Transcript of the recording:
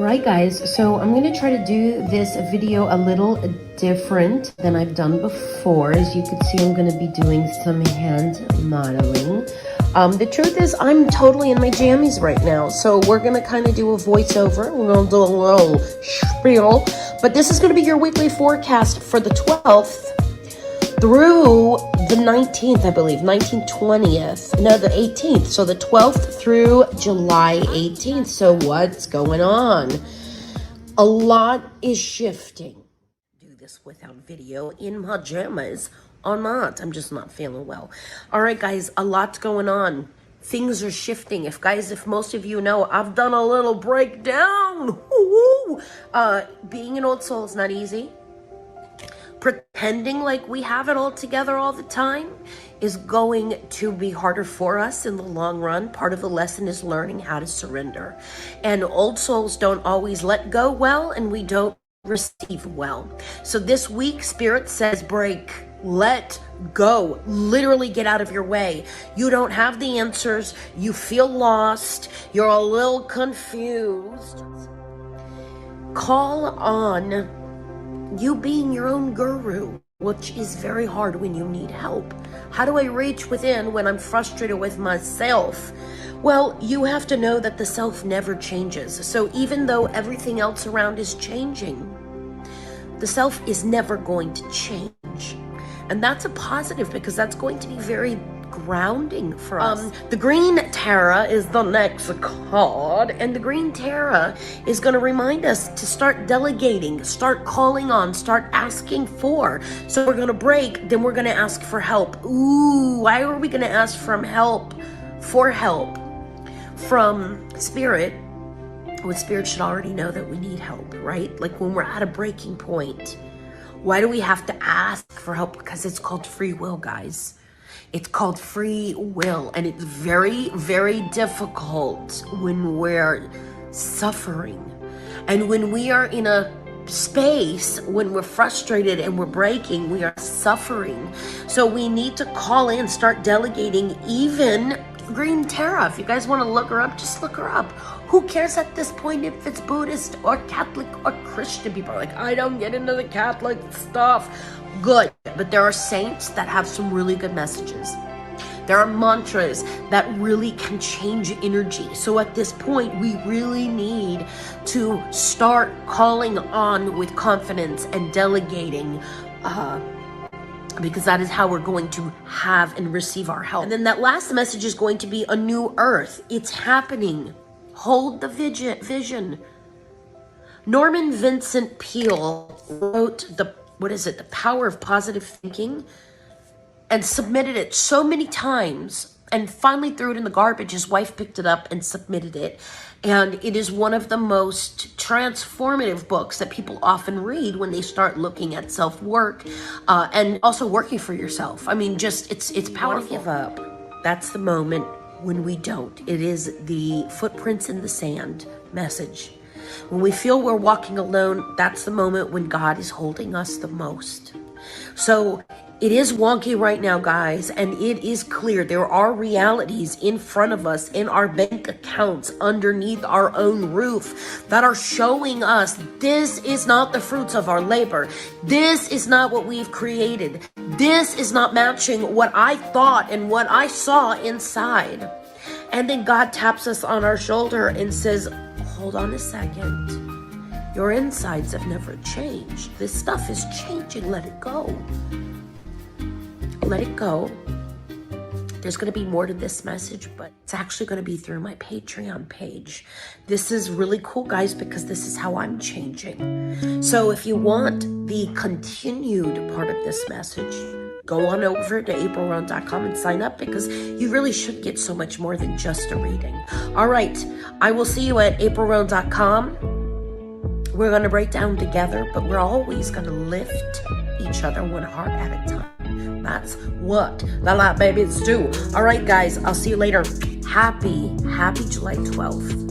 right, guys, so I'm going to try to do this video a little different than I've done before. As you can see, I'm going to be doing some hand modeling. The truth is, I'm totally in my jammies right now, so we're going to kind of do a voiceover. We're going to do a little spiel, but this is going to be your weekly forecast for the 12th through the 19th, I believe, 19th, 20th, no, the 18th, so the 12th through July 18th. So what's going on? A lot is shifting. Do this without video in my pajamas or not. I'm just not feeling well. All right, guys, a lot's going on. Things are shifting. If most of you know, I've done a little breakdown. Being an old soul is not easy. Pretending like we have it all together all the time is going to be harder for us in the long run. Part of the lesson is learning how to surrender. And old souls don't always let go well, and we don't receive well. So this week, Spirit says break, let go, literally get out of your way. You don't have the answers. You feel lost. You're a little confused. Call on you being your own guru, which is very hard when you need help. How do I reach within when I'm frustrated with myself? Well, you have to know that the self never changes. So even though everything else around is changing, the self is never going to change. And that's a positive, because that's going to be very grounding for us. The green Tara is the next card, and the green Tara is going to remind us to start delegating, start calling on, start asking for. So we're going to break, then we're going to ask for help. Ooh, why are we going to ask for help from Spirit? Well, Spirit should already know that we need help, right? Like when we're at a breaking point. Why do we have to ask for help? Because it's called free will, guys. It's called free will, and it's very, very difficult when we're suffering. And when we are in a space, when we're frustrated and we're breaking, we are suffering. So we need to call in, start delegating. Even Green Tara, if you guys want to look her up, just look her up. Who cares at this point if it's Buddhist or Catholic or Christian? People are like, I don't get into the Catholic stuff. Good, but there are saints that have some really good messages. There are mantras that really can change energy. So at this point, we really need to start calling on with confidence and delegating, because that is how we're going to have and receive our help. And then that last message is going to be a new earth. It's happening. Hold the vision. Norman Vincent Peale wrote The Power of Positive Thinking, and submitted it so many times and finally threw it in the garbage. His wife picked it up and submitted it. And it is one of the most transformative books that people often read when they start looking at self-work, and also working for yourself. I mean, just it's powerful. Give up. That's the moment when we don't. It is the footprints in the sand message. When we feel we're walking alone, that's the moment when God is holding us the most. So it is wonky right now, guys, and it is clear there are realities in front of us, in our bank accounts, underneath our own roof, that are showing us this is not the fruits of our labor. This is not what we've created. This is not matching what I thought and what I saw inside. And then God taps us on our shoulder and says, hold on a second. Your insides have never changed. This stuff is changing. Let it go. Let it go. There's going to be more to this message, but it's actually going to be through my Patreon page. This is really cool, guys, because this is how I'm changing. So if you want the continued part of this message, go on over to aprilroan.com and sign up, because you really should get so much more than just a reading. All right, I will see you at aprilroan.com. We're going to break down together, but we're always going to lift each other one heart at a time. That's what the Light Babies do. All right, guys, I'll see you later. Happy July 12th.